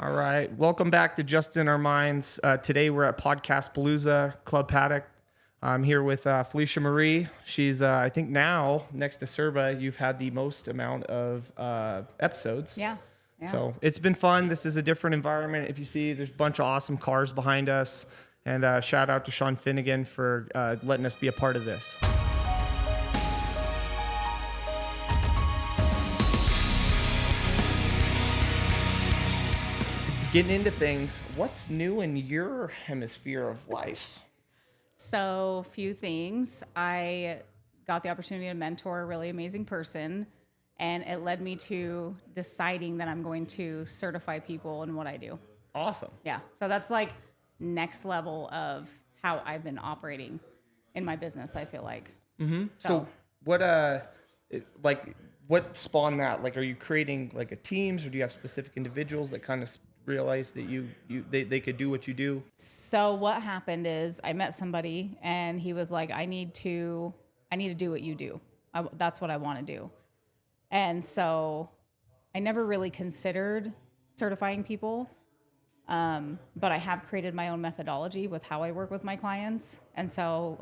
All right. Welcome back to Just in Our Minds. Today we're at Podcast Palooza, Club Paddock. I'm here with Felicia Marie. She's, I think now, next to Serba, you've had the most amount of episodes. Yeah. So it's been fun. This is a different environment. If you see, there's a bunch of awesome cars behind us. And shout out to Sean Finnegan for letting us be a part of this. Getting into things, what's new in your hemisphere of life? So, few things. I got the opportunity to mentor a really amazing person, and it led me to deciding that I'm going to certify people in what I do. Awesome. Yeah. So that's like next level of how I've been operating in my business, I feel like. Mm-hmm. So what what spawned that? Like, are you creating like a teams, or do you have specific individuals that kind of realize that they could do what you do? So what happened is I met somebody and he was like, I need to do what you do. That's what I want to do. And so I never really considered certifying people. But I have created my own methodology with how I work with my clients. And so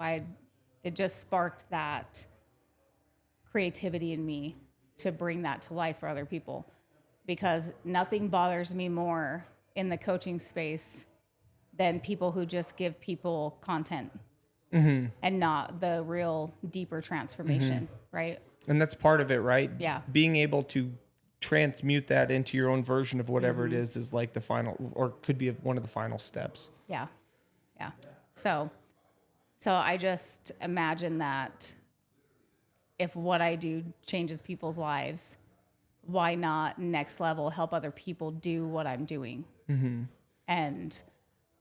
it just sparked that creativity in me to bring that to life for other people, because nothing bothers me more in the coaching space than people who just give people content and not the real deeper transformation. Right. And that's part of it, right? Yeah. Being able to transmute that into your own version of whatever it is like the final, or could be one of the final steps. Yeah. Yeah. So I just imagine that if what I do changes people's lives, why not next level help other people do what I'm doing and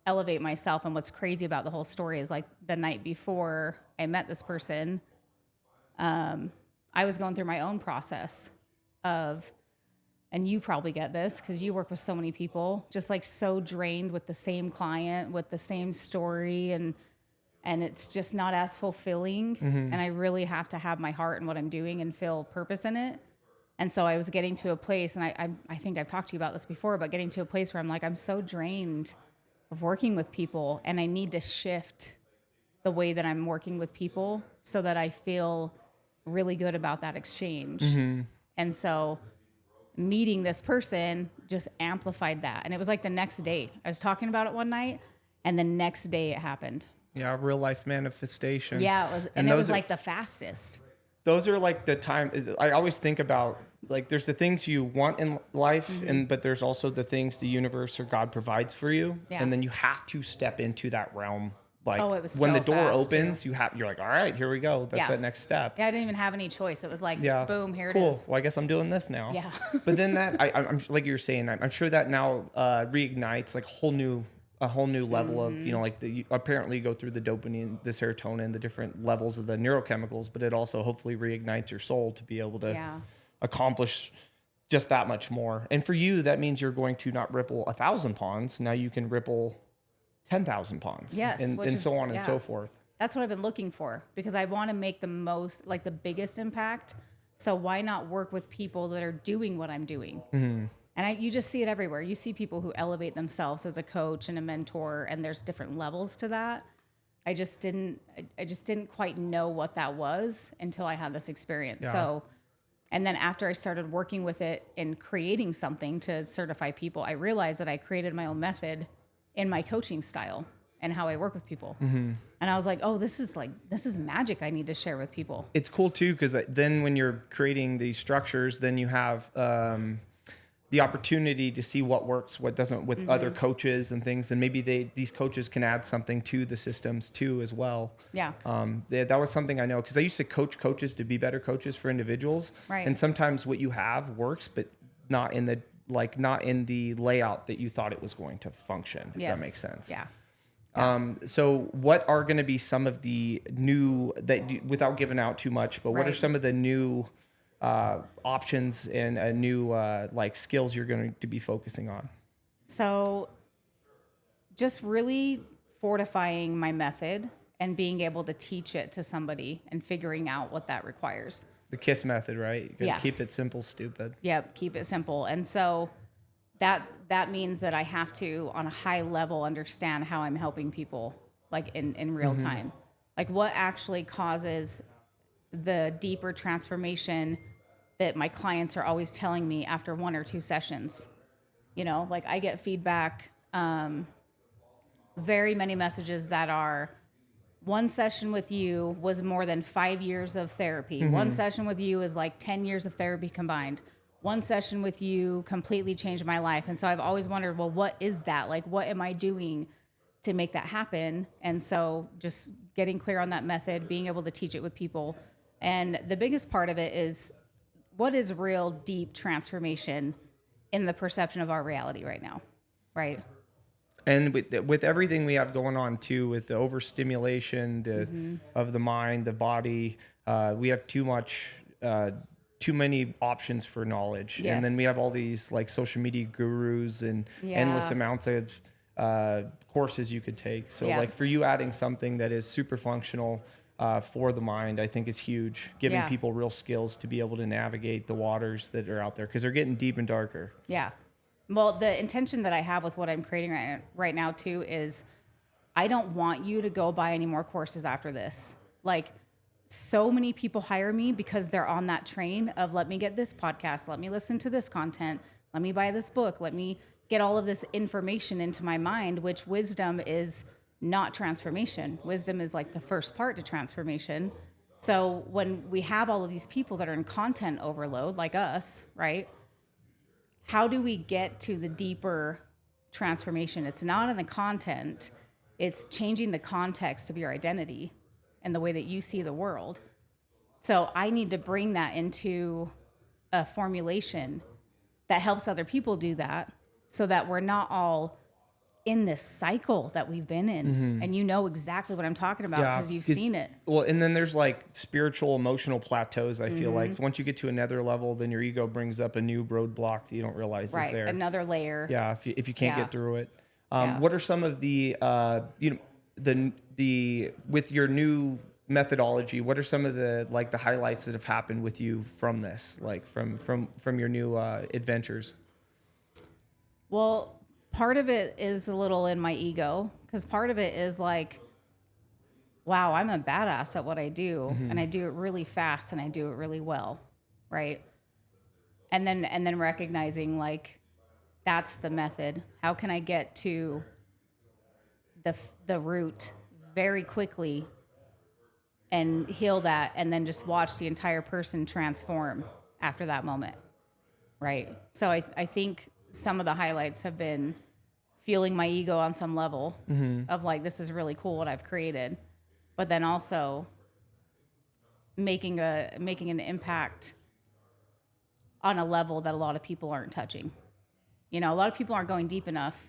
elevate myself. And what's crazy about the whole story is, like, the night before I met this person, I was going through my own process of, and you probably get this because you work with so many people, just like so drained with the same client, with the same story, and it's just not as fulfilling. And I really have to have my heart in what I'm doing and feel purpose in it. And so I was getting to a place, and I think I've talked to you about this before, but getting to a place where I'm like, I'm so drained of working with people, and I need to shift the way that I'm working with people so that I feel really good about that exchange. And so meeting this person just amplified that. And it was like the next day. I was talking about it one night, and the next day it happened. Yeah, real life manifestation. Yeah, it was, and it was like the fastest. Those are like the time I always think about. Like, there's the things you want in life, but there's also the things the universe or God provides for you. Yeah. And then you have to step into that realm. Like, it was when so the door fast, opens, too. you're like, all right, here we go. That's that next step. Yeah, I didn't even have any choice. It was like, boom, here it Cool. is. Well, I guess I'm doing this now. Yeah. But then that, I'm like you were saying, I'm sure that now reignites like a whole new level of, like apparently you go through the dopamine, the serotonin, the different levels of the neurochemicals, but it also hopefully reignites your soul to be able to accomplish just that much more. And for you, that means you're going to not ripple 1,000 ponds. Now you can ripple 10,000 ponds. Yes, and so on and so forth. That's what I've been looking for, because I want to make the most, like the biggest impact. So why not work with people that are doing what I'm doing? And you just see it everywhere. You see people who elevate themselves as a coach and a mentor, and there's different levels to that. I just didn't quite know what that was until I had this experience. Yeah. So, and then after I started working with it and creating something to certify people, I realized that I created my own method in my coaching style and how I work with people. And I was like, oh, this is magic I need to share with people. It's cool too, because then when you're creating these structures, then you have the opportunity to see what works, what doesn't with other coaches and things. And maybe these coaches can add something to the systems too as well. Yeah. That was something I know, because I used to coach coaches to be better coaches for individuals. Right. And sometimes what you have works, but not in the layout that you thought it was going to function, if that makes sense. Yeah. So what are going to be some of the new, without giving out too much, but what are some of the new options and new skills you're going to be focusing on? So just really fortifying my method and being able to teach it to somebody and figuring out what that requires. The KISS method, right? You gotta keep it simple, stupid. Yep, keep it simple. And so that means that I have to, on a high level, understand how I'm helping people, like in real time. Like what actually causes the deeper transformation that my clients are always telling me after 1 or 2 sessions. You know, like I get feedback, very many messages that are, one session with you was more than 5 years of therapy. One session with you is like 10 years of therapy combined. One session with you completely changed my life. And so I've always wondered, well, what is that? Like, what am I doing to make that happen? And so just getting clear on that method, being able to teach it with people. And the biggest part of it is, what is real deep transformation in the perception of our reality right now, right? And with everything we have going on too, with the overstimulation of the mind, the body, we have too many options for knowledge. Yes. And then we have all these like social media gurus and Yeah. endless amounts of courses you could take. So Yeah. like for you, adding something that is super functional for the mind, I think is huge. Giving Yeah. people real skills to be able to navigate the waters that are out there, because they're getting deep and darker. Yeah. Well, the intention that I have with what I'm creating right now too is, I don't want you to go buy any more courses after this. Like, so many people hire me because they're on that train of, let me get this podcast, let me listen to this content, let me buy this book, let me get all of this information into my mind, which wisdom is not transformation. Wisdom is like the first part to transformation. So when we have all of these people that are in content overload, like us, right? How do we get to the deeper transformation? It's not in the content. It's changing the context of your identity and the way that you see the world. So I need to bring that into a formulation that helps other people do that, so that we're not all in this cycle that we've been in. And you know exactly what I'm talking about because you've seen it. Well, and then there's like spiritual, emotional plateaus, I feel like. So once you get to another level, then your ego brings up a new roadblock that you don't realize is there. Another layer. Yeah, if you can't get through it. Yeah. What are some of the the with your new methodology, what are some of the like the highlights that have happened with you from this, like from your new adventures? Well, part of it is a little in my ego, because part of it is like, wow, I'm a badass at what I do, and I do it really fast and I do it really well, right? And then recognizing like, that's the method. How can I get to the root very quickly and heal that, and then just watch the entire person transform after that moment, right? So I think some of the highlights have been fueling my ego on some level of like, this is really cool what I've created, but then also making an impact on a level that a lot of people aren't touching. You know, a lot of people aren't going deep enough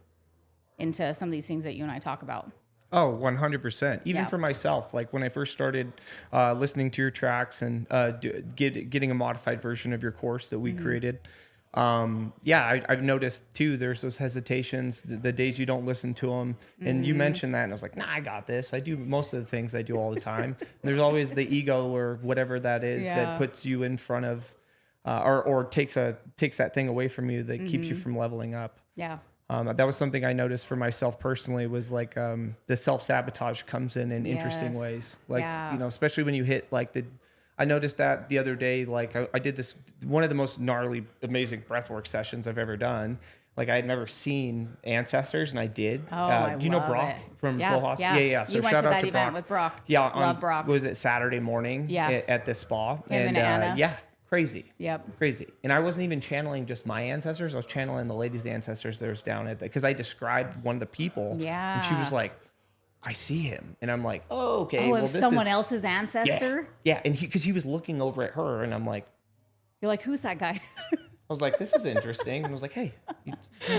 into some of these things that you and I talk about. Oh, 100%. Even Yeah. for myself, like when I first started listening to your tracks and getting a modified version of your course that we created, I've noticed too, there's those hesitations, the days you don't listen to them. And you mentioned that, and I was like, nah, I got this. I do most of the things I do all the time. And there's always the ego or whatever that is that puts you in front of, or takes that thing away from you that keeps you from leveling up. Yeah. That was something I noticed for myself personally, was like the self-sabotage comes in interesting Yes. ways. Like, Yeah. you know, especially when you hit like I noticed that the other day, like I did this, one of the most gnarly, amazing breathwork sessions I've ever done. Like I had never seen ancestors, and I did. I do you know love Brock it. from Yeah, Full House? yeah. Yeah. So You went shout to out that to event Brock. with Brock. Yeah. Love Brock. Was it Saturday morning? Yeah. At the spa. Him and Anna. Yeah. Crazy. Yep. Crazy. And I wasn't even channeling just my ancestors. I was channeling the ladies' ancestors that was down at because I described one of the people. Yeah. And she was like, I see him. And I'm like, oh, okay. Oh, well, it was this someone is, else's ancestor? Yeah. And because he was looking over at her, and I'm like, You're like, who's that guy? I was like, this is interesting. And I was like, hey, you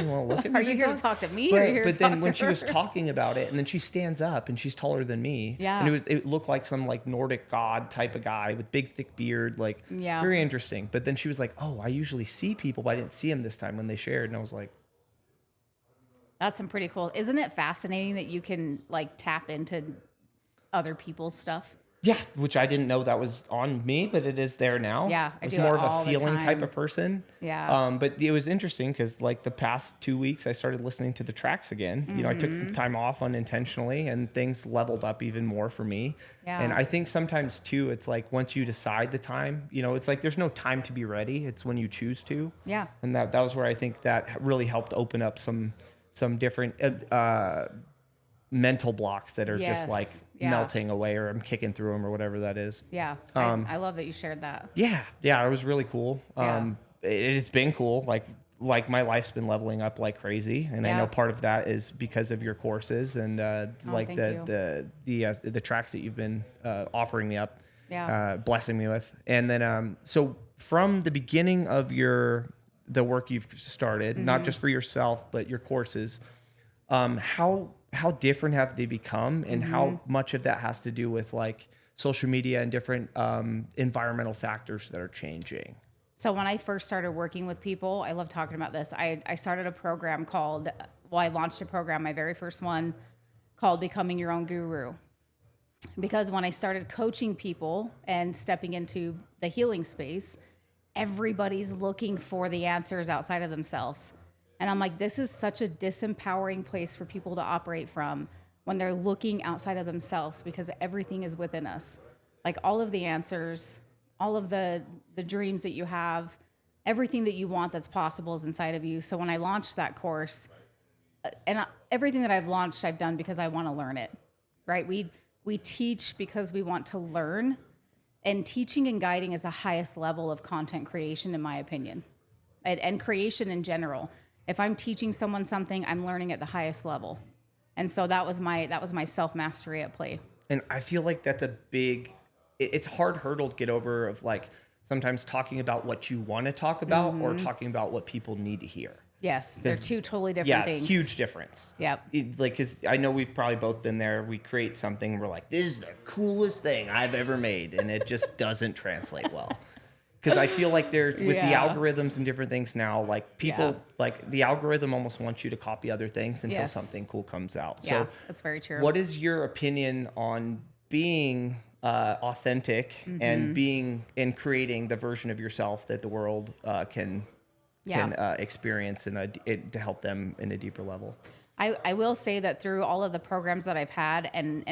want to look at me? Are you here to dog? talk to me, or are you here to But then talk when to she was her? talking about it, and then she stands up, and she's taller than me. Yeah. And it looked like some like Nordic god type of guy with big thick beard, like Yeah. very interesting. But then she was like, oh, I usually see people, but I didn't see him this time when they shared. And I was like, That's some pretty cool. Isn't it fascinating that you can like tap into other people's stuff? Yeah, which I didn't know that was on me, but it is there now. Yeah, I was do it more of all a the feeling type time. of person. Yeah. But it was interesting because like the past 2 weeks, I started listening to the tracks again. You know, I took some time off unintentionally, and things leveled up even more for me. Yeah. And I think sometimes too, it's like once you decide the time, you know, it's like there's no time to be ready. It's when you choose to. Yeah. And that was where I think that really helped open up some different mental blocks that are just like Yeah. melting away, or I'm kicking through them, or whatever that is. Yeah. I love that you shared that. Yeah, it was really cool. Yeah. It's been cool. Like my life's been leveling up like crazy, and I Yeah. know part of that is because of your courses and like thank you. the tracks that you've been offering me up, Yeah. blessing me with. And then so from the beginning of the work you've started, not just for yourself but your courses, how different have they become, and how much of that has to do with like social media and different environmental factors that are changing? So when I first started working with people, I love talking about this. I started a program I launched a program, my very first one, called Becoming Your Own Guru. Because when I started coaching people and stepping into the healing space, everybody's looking for the answers outside of themselves. And I'm like, this is such a disempowering place for people to operate from when they're looking outside of themselves, because everything is within us. Like all of the answers, all of the dreams that you have, everything that you want that's possible is inside of you. So when I launched that course, everything that I've launched, I've done because I want to learn it, right? We teach because we want to learn, and teaching and guiding is the highest level of content creation, in my opinion, and creation in general. If I'm teaching someone something, I'm learning at the highest level. And so that was my self-mastery at play. And I feel like that's a big, it's a hard hurdle to get over, of like sometimes talking about what you want to talk about or talking about what people need to hear. Yes, they're two totally different things. Huge difference. Yep. Because I know we've probably both been there. We create something, and we're like, this is the coolest thing I've ever made, and it just doesn't translate well. Because I feel like with the algorithms and different things now, like people, like the algorithm almost wants you to copy other things until something cool comes out. Yeah, So that's very true. what is your opinion on being authentic and being and creating the version of yourself that the world can experience to help them in a deeper level? I will say that through all of the programs that I've had and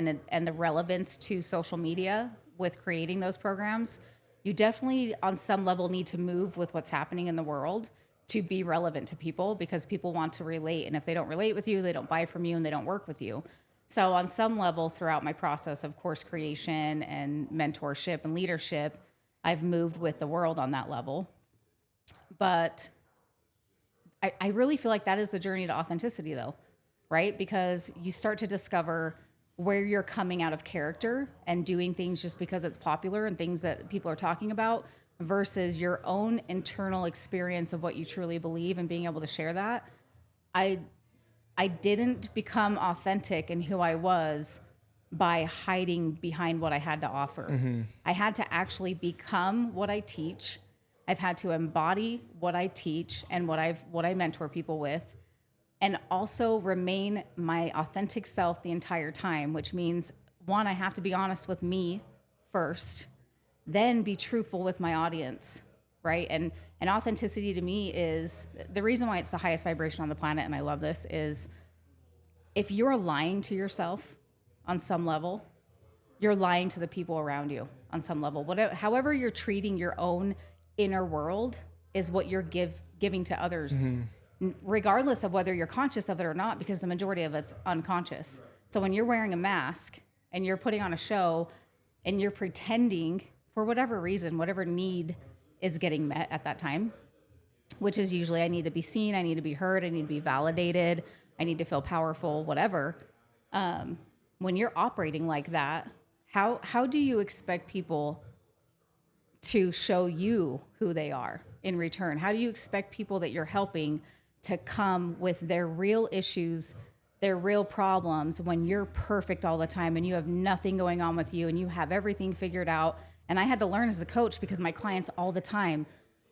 the relevance to social media with creating those programs, you definitely on some level need to move with what's happening in the world to be relevant to people, because people want to relate. And if they don't relate with you, they don't buy from you and they don't work with you. So on some level throughout my process of course creation and mentorship and leadership, I've moved with the world on that level. But I really feel like that is the journey to authenticity though, right? Because you start to discover where you're coming out of character and doing things just because it's popular and things that people are talking about, versus your own internal experience of what you truly believe and being able to share that. I didn't become authentic in who I was by hiding behind what I had to offer. I had to actually become what I teach. I've had to embody what I teach and what I mentor people with, and also remain my authentic self the entire time, which means, one, I have to be honest with me first, then be truthful with my audience, right? And authenticity to me is the reason why it's the highest vibration on the planet, and I love this, is if you're lying to yourself on some level, you're lying to the people around you on some level. However you're treating your own inner world is what you're giving to others, regardless of whether you're conscious of it or not, because the majority of it's unconscious. So when you're wearing a mask and you're putting on a show and you're pretending for whatever reason, whatever need is getting met at that time, which is usually I need to be seen, I need to be heard, I need to be validated, I need to feel powerful, whatever. When you're operating like that, how do you expect people to show you who they are in return? How do you expect people that you're helping to come with their real issues, their real problems, when you're perfect all the time and you have nothing going on with you and you have everything figured out? And I had to learn as a coach, because my clients all the time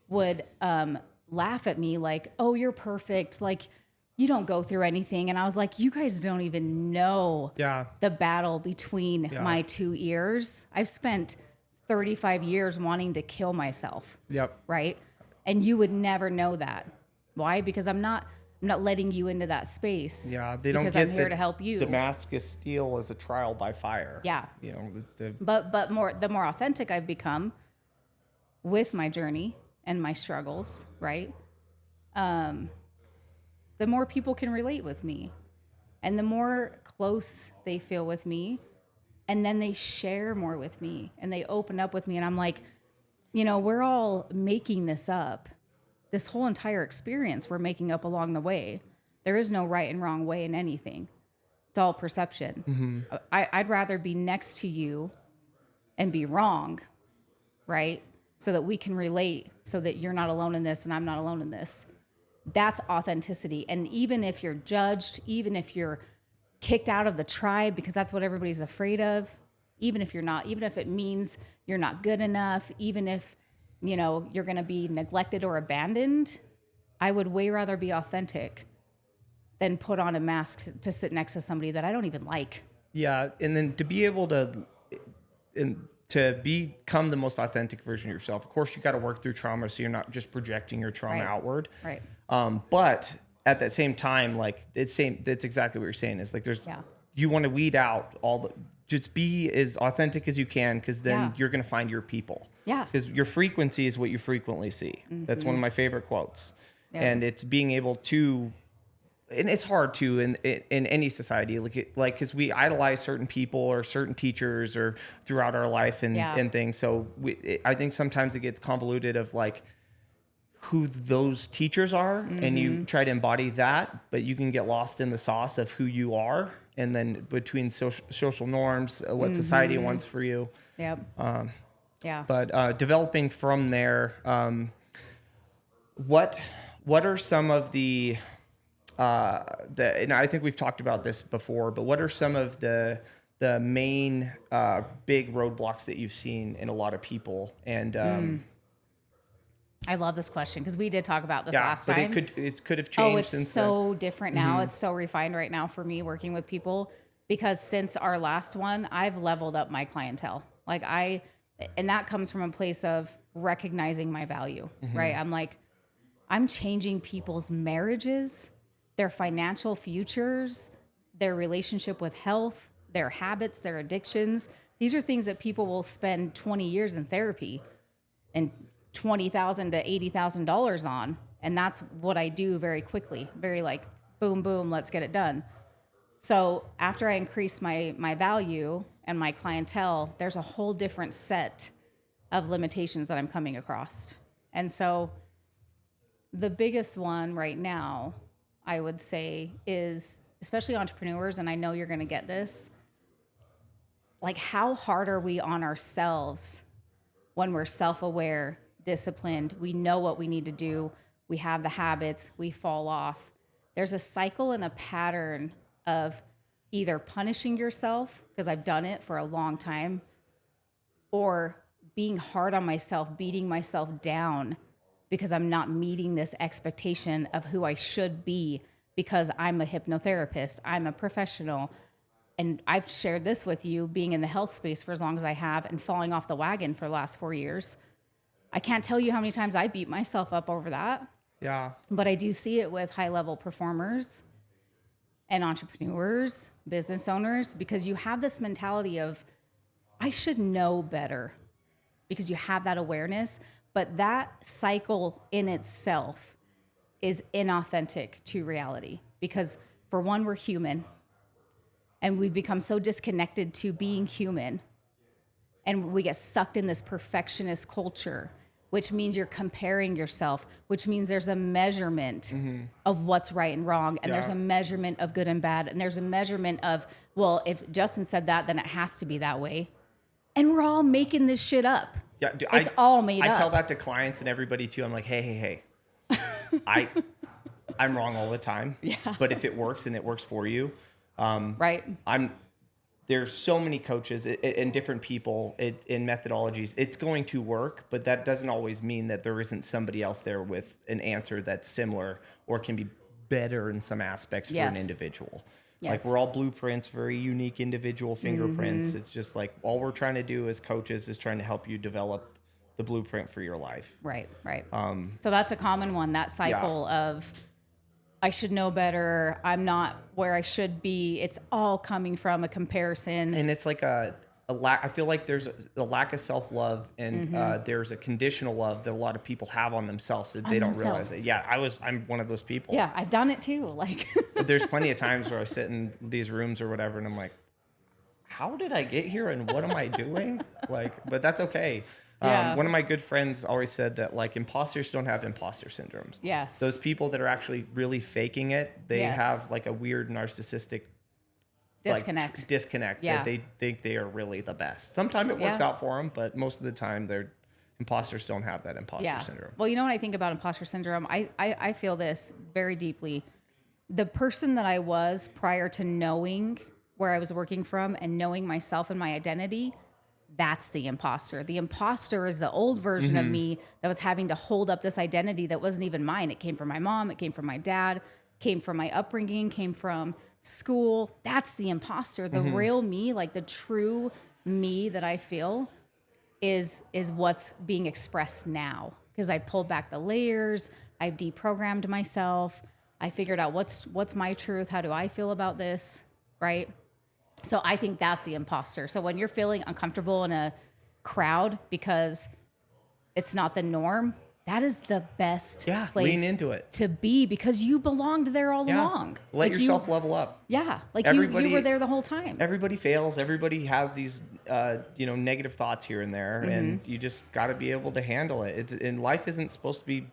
would laugh at me like, oh, you're perfect. Like you don't go through anything. And I was like, you guys don't even know the battle between my two ears. I've spent 35 years wanting to kill myself. Yep. Right. And you would never know that. Why? Because I'm not letting you into that space. Yeah. They don't because get I'm here to help you. Damascus steel is a trial by fire. Yeah. You know, but the more authentic I've become with my journey and my struggles, right? The more people can relate with me and the more close they feel with me, and then they share more with me and they open up with me. And I'm like, you know, we're all making this up. This whole entire experience we're making up along the way. There is no right and wrong way in anything. It's all perception. Mm-hmm. I'd rather be next to you and be wrong, right? So that we can relate, so that you're not alone in this and I'm not alone in this. That's authenticity. And even if you're judged, even if you're kicked out of the tribe, because that's what everybody's afraid of, even if you're not, even if it means you're not good enough, even if, you know, you're going to be neglected or abandoned, I would way rather be authentic than put on a mask to sit next to somebody that I don't even like. Yeah. And then to be able to become the most authentic version of yourself, of course, you got to work through trauma. So you're not just projecting your trauma outward. Right. But at that same time, like that's exactly what you're saying is like, you want to weed out just be as authentic as you can. Cause then you're going to find your people. Yeah. Cause your frequency is what you frequently see. Mm-hmm. That's one of my favorite quotes. Yeah. And it's being able to, and it's hard to in any society, like because we idolize certain people or certain teachers or throughout our life and things. So I think sometimes it gets convoluted of like who those teachers are, and you try to embody that, but you can get lost in the sauce of who you are, and then between social norms, what society wants for you. Yep. But developing from there, what are some of the and I think we've talked about this before, but what are some of the main big roadblocks that you've seen in a lot of people? And I love this question because we did talk about this last time. But it could have changed. Oh, it's since so then. Different now. It's so refined right now for me working with people, because since our last one, I've leveled up my clientele. And that comes from a place of recognizing my value, right? I'm like, I'm changing people's marriages, their financial futures, their relationship with health, their habits, their addictions. These are things that people will spend 20 years in therapy and $20,000 to $80,000 on. And that's what I do very quickly, very like, boom, boom, let's get it done. So after I increase my value and my clientele, there's a whole different set of limitations that I'm coming across. And so the biggest one right now, I would say, is especially entrepreneurs, and I know you're going to get this, like how hard are we on ourselves when we're self-aware, disciplined, we know what we need to do, we have the habits, we fall off. There's a cycle and a pattern of either punishing yourself, because I've done it for a long time, or being hard on myself, beating myself down because I'm not meeting this expectation of who I should be, because I'm a hypnotherapist, I'm a professional. And I've shared this with you, being in the health space for as long as I have and falling off the wagon for the last 4 years. I can't tell you how many times I beat myself up over that. Yeah. But I do see it with high-level performers and entrepreneurs, business owners, because you have this mentality of, I should know better, because you have that awareness. But that cycle in itself is inauthentic to reality, because for one, we're human and we've become so disconnected to being human, and we get sucked in this perfectionist culture, which means you're comparing yourself, which means there's a measurement of what's right and wrong. And there's a measurement of good and bad. And there's a measurement of, well, if Justin said that, then it has to be that way. And we're all making this shit up. Yeah, it's all made up. I tell that to clients and everybody too. I'm like, hey. I'm wrong all the time. Yeah. But if it works and it works for you, right. There's so many coaches and different people in methodologies. It's going to work, but that doesn't always mean that there isn't somebody else there with an answer that's similar or can be better in some aspects for an individual. Yes. Like we're all blueprints, very unique individual fingerprints. It's just like all we're trying to do as coaches is trying to help you develop the blueprint for your life. Right. So that's a common one, that cycle of I should know better. I'm not where I should be. It's all coming from a comparison. And it's like a lack. I feel like there's a lack of self-love and there's a conditional love that a lot of people have on themselves that they don't realize it. Yeah, I'm one of those people. Yeah, I've done it too. Like there's plenty of times where I sit in these rooms or whatever and I'm like, how did I get here and what am I doing? But that's okay. One of my good friends always said that like imposters don't have imposter syndromes. Yes. Those people that are actually really faking it, they have like a weird narcissistic disconnect. Yeah. That they think they are really the best. Sometimes it works out for them, but most of the time imposters don't have that imposter syndrome. Well, you know what I think about imposter syndrome? I feel this very deeply. The person that I was prior to knowing where I was working from and knowing myself and my identity, that's the imposter. The imposter is the old version of me that was having to hold up this identity that wasn't even mine. It came from my mom. It came from my dad, came from my upbringing, came from school. That's the imposter. The real me, like the true me that I feel is what's being expressed now. Because I pulled back the layers. I deprogrammed myself. I figured out what's my truth. How do I feel about this? Right? So I think that's the imposter. So when you're feeling uncomfortable in a crowd because it's not the norm, that is the best place lean into it to be because you belonged there all along. Let yourself level up. Yeah. Like you were there the whole time. Everybody fails. Everybody has these, negative thoughts here and there, and you just got to be able to handle it. And life isn't supposed to be,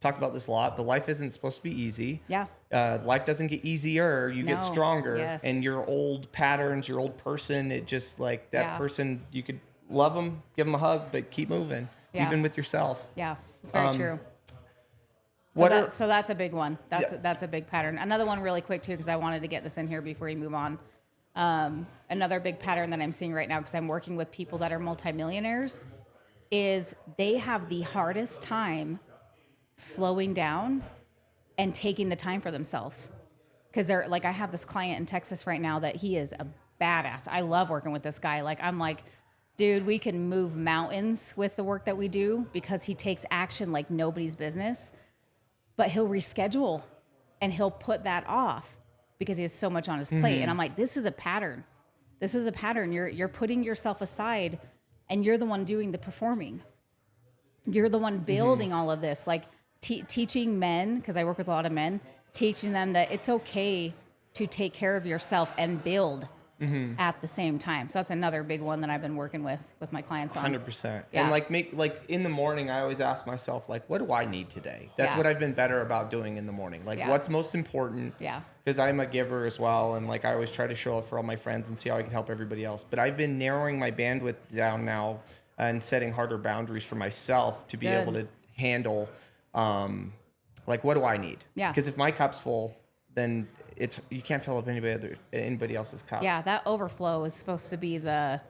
talk about this a lot, but life isn't supposed to be easy. Yeah. Life doesn't get easier. You get stronger. Yes. And your old patterns, your old person, it just like that person, you could love them, give them a hug, but keep moving, even with yourself. Yeah. It's very true. So that's a big one. That's a big pattern. Another one really quick too, because I wanted to get this in here before you move on. Another big pattern that I'm seeing right now, because I'm working with people that are multimillionaires, is they have the hardest time slowing down and taking the time for themselves. Because they're like, I have this client in Texas right now that he is a badass. I love working with this guy. Like, I'm like, dude, we can move mountains with the work that we do because he takes action like nobody's business. But he'll reschedule and he'll put that off because he has so much on his plate. And I'm like, this is a pattern. This is a pattern. You're putting yourself aside and you're the one doing the performing. You're the one building all of this. Like teaching men, because I work with a lot of men, teaching them that it's okay to take care of yourself and build at the same time. So that's another big one that I've been working with my clients on. 100%. Yeah. And in the morning, I always ask myself, like, what do I need today? That's what I've been better about doing in the morning. Like, what's most important? Yeah. Because I'm a giver as well. And like, I always try to show up for all my friends and see how I can help everybody else. But I've been narrowing my bandwidth down now and setting harder boundaries for myself to be able to handle, like, what do I need? Yeah. Because if my cup's full, then you can't fill up anybody else's cup. Yeah, that overflow is supposed to be and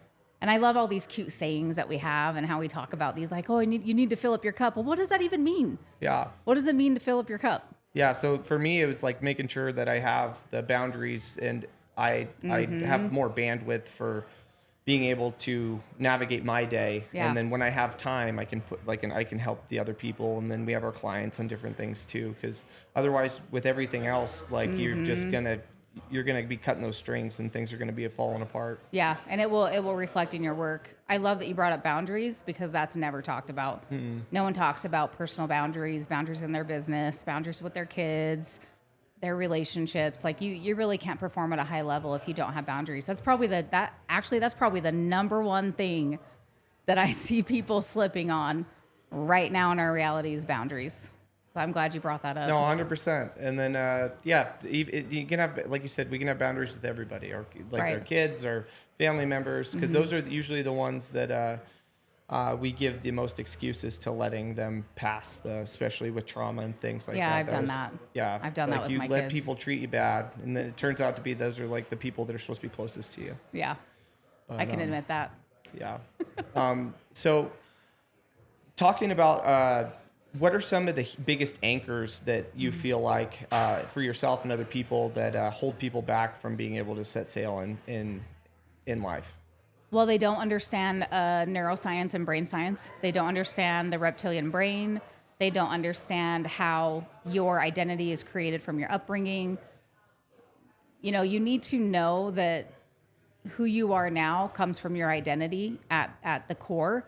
I love all these cute sayings that we have and how we talk about these, like, oh, you need to fill up your cup. Well, what does that even mean? Yeah. What does it mean to fill up your cup? Yeah. So for me, it was like making sure that I have the boundaries and I have more bandwidth for being able to navigate my day. Yeah. And then when I have time, I can I can help the other people. And then we have our clients and different things too. Cause otherwise with everything else, like you're going to be cutting those strings and things are going to be falling apart. Yeah. And it will reflect in your work. I love that you brought up boundaries because that's never talked about. No one talks about personal boundaries in their business, boundaries with their kids, their relationships. Like you really can't perform at a high level if you don't have boundaries. That's probably the number one thing that I see people slipping on right now in our reality is boundaries. So I'm glad you brought that up. No, 100%. And then, you can have, like you said, we can have boundaries with everybody, or like our kids or family members, because those are usually the ones that we give the most excuses to letting them pass, especially with trauma and things like that. Yeah, I've done that. Yeah, I've done that with my kids. You let people treat you bad, and then it turns out to be those are like the people that are supposed to be closest to you. Yeah, but, I can admit that. Yeah. So talking about what are some of the biggest anchors that you feel like for yourself and other people that hold people back from being able to set sail in life? Well, they don't understand neuroscience and brain science. They don't understand the reptilian brain. They don't understand how your identity is created from your upbringing. You know, you need to know that who you are now comes from your identity at the core,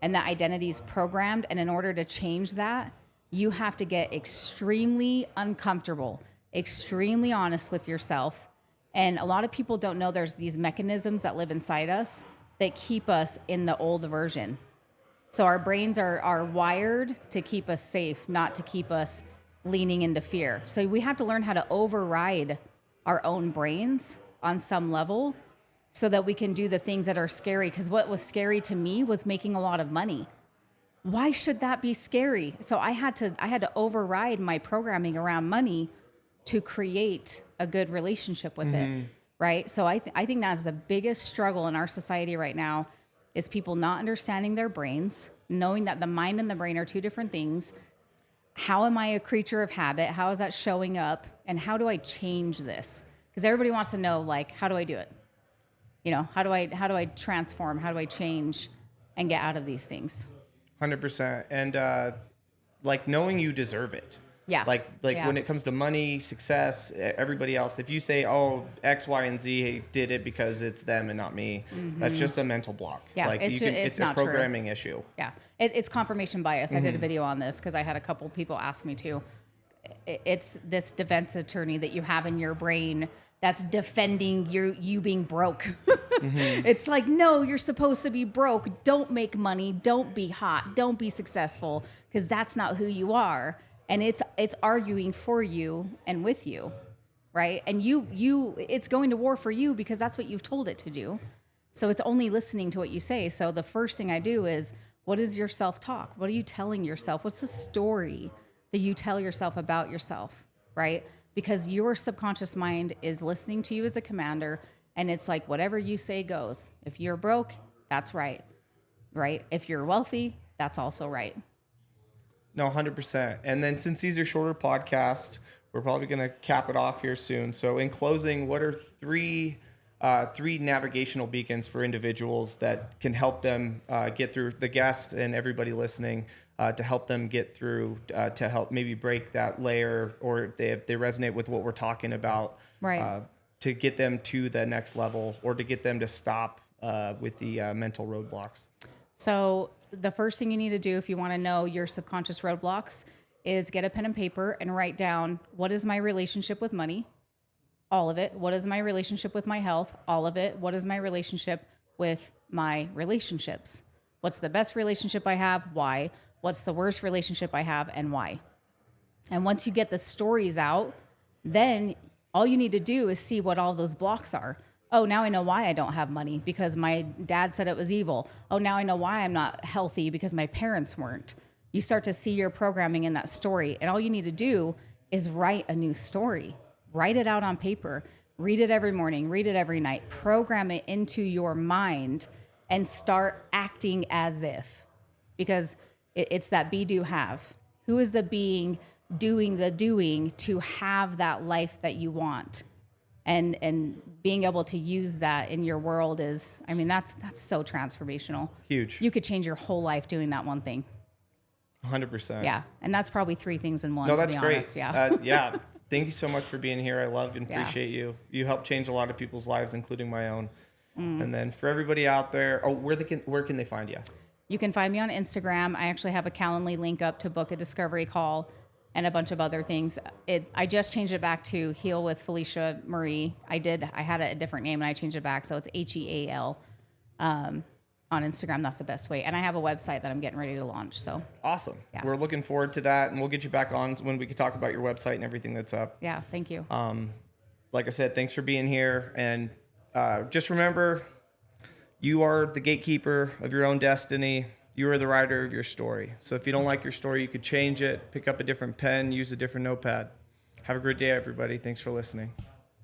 and that identity is programmed. And in order to change that, you have to get extremely uncomfortable, extremely honest with yourself. And a lot of people don't know there's these mechanisms that live inside us that keep us in the old version. So our brains are wired to keep us safe, not to keep us leaning into fear. So we have to learn how to override our own brains on some level so that we can do the things that are scary. Because what was scary to me was making a lot of money. Why should that be scary? So I had to override my programming around money to create a good relationship with it, right? So I think that's the biggest struggle in our society right now is people not understanding their brains, knowing that the mind and the brain are two different things. How am I a creature of habit? How is that showing up? And how do I change this? Because everybody wants to know, like, how do I do it? You know, how do I transform? How do I change and get out of these things? 100%. And like knowing you deserve it. Yeah. Like Yeah. when it comes to money, success, everybody else, if you say, oh, X, Y, and Z did it because it's them and not me, that's just a mental block. Yeah, Like it's it's a not true. programming issue. Yeah, it's confirmation bias. I did a video on this because I had a couple people ask me to. It's this defense attorney that you have in your brain that's defending you being broke. It's like, no, you're supposed to be broke. Don't make money. Don't be hot. Don't be successful because that's not who you are. And it's arguing for you and with you, right? And it's going to war for you because that's what you've told it to do. So it's only listening to what you say. So the first thing I do is, what is your self-talk? What are you telling yourself? What's the story that you tell yourself about yourself, right? Because your subconscious mind is listening to you as a commander, and it's like whatever you say goes. If you're broke, that's right? If you're wealthy, that's also right. No, 100%. And then since these are shorter podcasts, we're probably going to cap it off here soon. So in closing, what are three navigational beacons for individuals that can help them get through, the guest and everybody listening, to help them get through, to help maybe break that layer, or if they resonate with what we're talking about, Right. To get them to the next level, or to get them to stop with the mental roadblocks? So the first thing you need to do if you want to know your subconscious roadblocks is get a pen and paper and write down, what is my relationship with money? All of it. What is my relationship with my health? All of it. What is my relationship with my relationships? What's the best relationship I have? Why? What's the worst relationship I have and why? And once you get the stories out, then all you need to do is see what all those blocks are. Oh, now I know why I don't have money, because my dad said it was evil. Oh, now I know why I'm not healthy, because my parents weren't. You start to see your programming in that story. And all you need to do is write a new story. Write it out on paper. Read it every morning. Read it every night. Program it into your mind and start acting as if. Because it's that be, do, have. Who is the being doing the doing to have that life that you want? And being able to use that in your world is, I mean, that's so transformational. Huge. You could change your whole life doing that one thing. 100%. Yeah. And that's probably three things in one, No, to that's be great. honest. Yeah. Yeah. Thank you so much for being here. I love and appreciate you. You help change a lot of people's lives, including my own. And then for everybody out there, where can they find you? You can find me on Instagram. I actually have a Calendly link up to book a discovery call and a bunch of other things. I just changed it back to Heal with Felicia Marie. I had a different name and I changed it back. So it's HEAL on Instagram. That's the best way. And I have a website that I'm getting ready to launch. So Awesome. Yeah. We're looking forward to that, and we'll get you back on when we can talk about your website and everything that's up. yeah, thank you. Like I said, thanks for being here. And just remember, you are the gatekeeper of your own destiny. You are the writer of your story. So if you don't like your story, you could change it, pick up a different pen, use a different notepad. Have a great day, everybody. Thanks for listening.